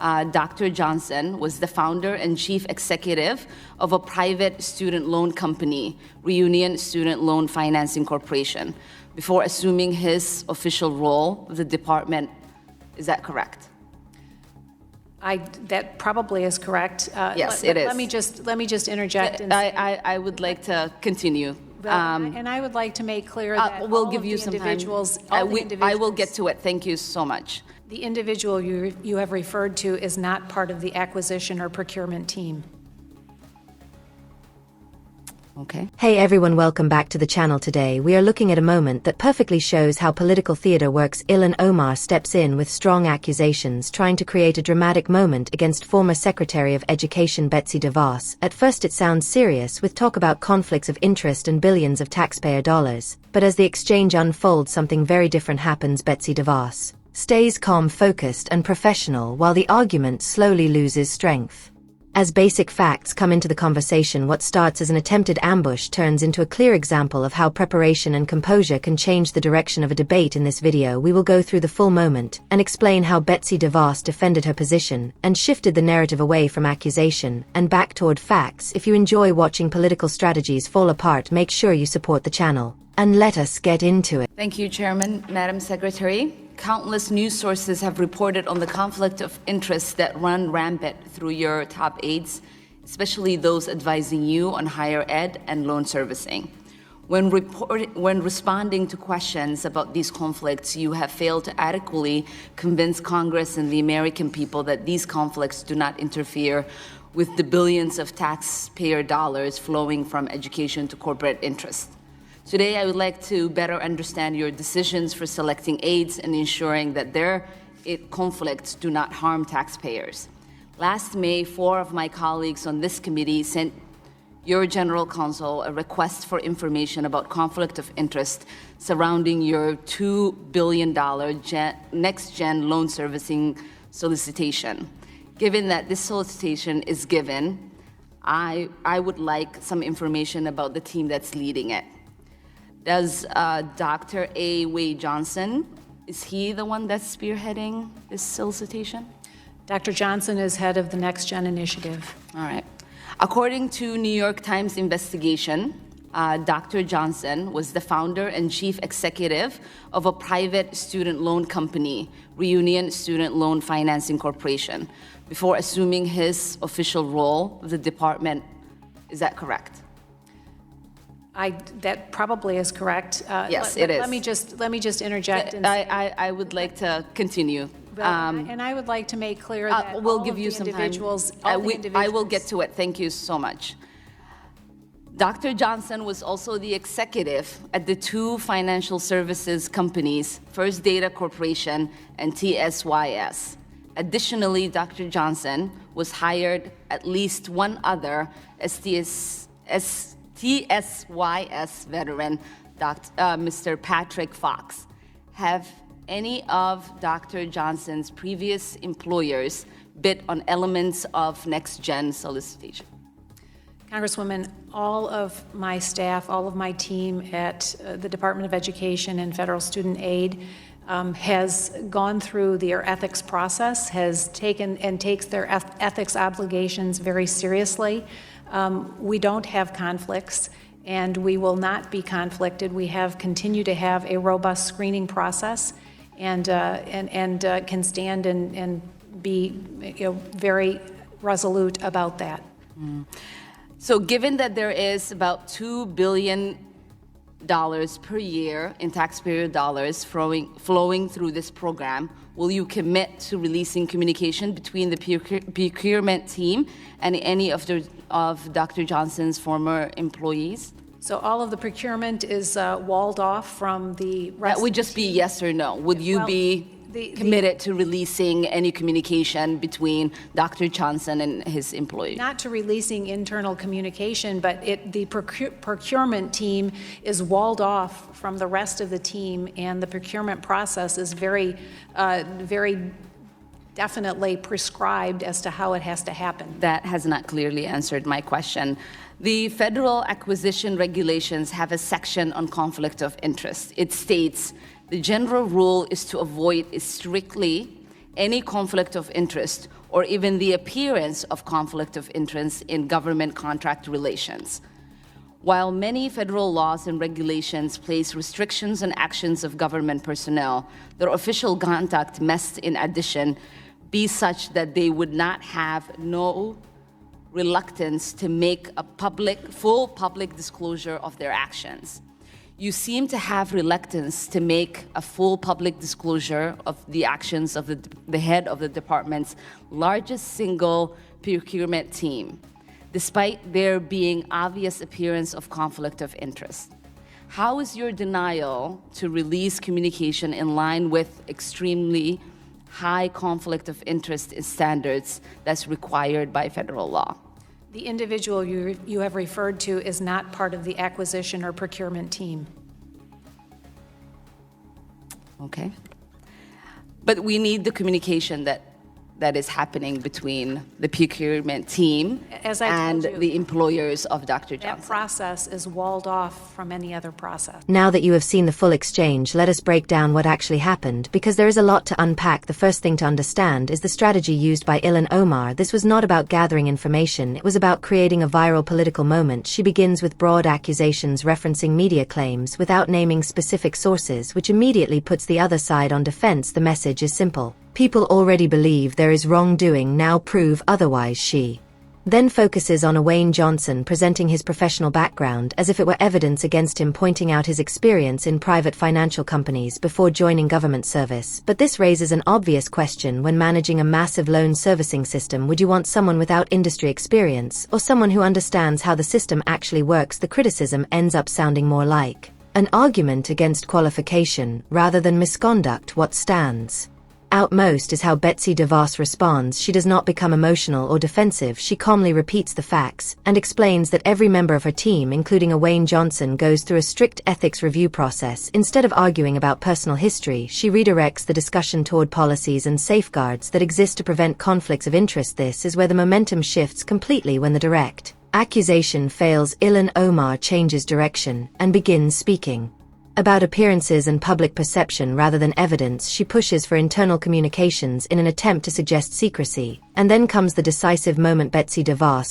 Dr. Johnson was the founder and chief executive of a private student loan company, Reunion Student Loan Financing Corporation, before assuming his official role with the department. Is that correct? That probably is correct. Yes, it is. Let me just interject. And I would like to continue. And I would like to make clear that we'll give you some time. I will get to it. Thank you so much. The individual you have referred to is not part of the acquisition or procurement team. Okay. Hey everyone, welcome back to the channel. Today we are looking at a moment that perfectly shows how political theater works. Ilhan Omar steps in with strong accusations, trying to create a dramatic moment against former Secretary of Education Betsy DeVos. At first it sounds serious, with talk about conflicts of interest and billions of taxpayer dollars. But as the exchange unfolds, something very different happens. Betsy DeVos stays calm, focused, and professional, while the argument slowly loses strength. As basic facts come into the conversation, what starts as an attempted ambush turns into a clear example of how preparation and composure can change the direction of a debate. In this video, we will go through the full moment and explain how Betsy DeVos defended her position and shifted the narrative away from accusation and back toward facts. If you enjoy watching political strategies fall apart, make sure you support the channel. And let us get into it. Thank you, Chairman. Madam Secretary, countless news sources have reported on the conflict of interest that run rampant through your top aides, especially those advising you on higher ed and loan servicing. When responding to questions about these conflicts, you have failed to adequately convince Congress and the American people that these conflicts do not interfere with the billions of taxpayer dollars flowing from education to corporate interests. Today, I would like to better understand your decisions for selecting aides and ensuring that their conflicts do not harm taxpayers. Last May, 4 of my colleagues on this committee sent your general counsel a request for information about conflict of interest surrounding your $2 billion next-gen loan servicing solicitation. Given that this solicitation is given, I would like some information about the team that's leading it. Does Dr. A. Wade Johnson, is he the one that's spearheading this solicitation? Dr. Johnson is head of the Next Gen Initiative. All right. According to New York Times investigation, Dr. Johnson was the founder and chief executive of a private student loan company, Reunion Student Loan Financing Corporation, before assuming his official role with the department. Is that correct? That probably is correct. Yes, it is. Let me just interject. And I would like to continue. And I would like to make clear that we'll give you some time. I will get to it. Thank you so much. Dr. Johnson was also the executive at the two financial services companies, First Data Corporation and TSYS. Additionally, Dr. Johnson was hired at least one other TSYS veteran, Mr. Patrick Fox. Have any of Dr. Johnson's previous employers bid on elements of next-gen solicitation? Congresswoman, all of my staff, all of my team at the Department of Education and Federal Student Aid has gone through their ethics process, has taken and takes their ethics obligations very seriously. We don't have conflicts, and we will not be conflicted. We continue to have a robust screening process, and can stand and be very resolute about that. So given that there is about $2 billion per year in taxpayer dollars flowing through this program, will you commit to releasing communication between the procurement team and any of Dr. Johnson's former employees? So all of the procurement is walled off from the rest. That would just be yes or no. Would you be committed to releasing any communication between Dr. Johnson and his employees? Not to releasing internal communication, but the procurement team is walled off from the rest of the team, and the procurement process is very definitely prescribed as to how it has to happen. That has not clearly answered my question. The federal acquisition regulations have a section on conflict of interest. It states, the general rule is to avoid strictly any conflict of interest or even the appearance of conflict of interest in government contract relations. While many federal laws and regulations place restrictions on actions of government personnel, their official conduct must, in addition, be such that they would not have no reluctance to make a full public disclosure of their actions. You seem to have reluctance to make a full public disclosure of the actions of the head of the department's largest single procurement team, despite there being obvious appearance of conflict of interest. How is your denial to release communication in line with extremely high conflict of interest standards that's required by federal law? The individual you have referred to is not part of the acquisition or procurement team. Okay. But we need the communication that is happening between the procurement team As I told and you, the employers of Dr. that Johnson. process is walled off from any other process. Now that you have seen the full exchange, let us break down what actually happened, because there is a lot to unpack. The first thing to understand is the strategy used by Ilhan Omar. This was not about gathering information, it was about creating a viral political moment. She begins with broad accusations referencing media claims without naming specific sources, which immediately puts the other side on defense. The message is simple. People already believe there is wrongdoing, now prove otherwise. She then focuses on Wayne Johnson, presenting his professional background as if it were evidence against him, pointing out his experience in private financial companies before joining government service. But this raises an obvious question. When managing a massive loan servicing system, would you want someone without industry experience or someone who understands how the system actually works? The criticism ends up sounding more like an argument against qualification rather than misconduct. What stands out most is how Betsy DeVos responds. She does not become emotional or defensive. She calmly repeats the facts and explains that every member of her team, including Wayne Johnson, goes through a strict ethics review process. Instead of arguing about personal history, she redirects the discussion toward policies and safeguards that exist to prevent conflicts of interest. This is where the momentum shifts completely. When the direct accusation fails, Ilhan Omar changes direction and begins speaking about appearances and public perception rather than evidence. She pushes for internal communications in an attempt to suggest secrecy. And then comes the decisive moment. Betsy DeVos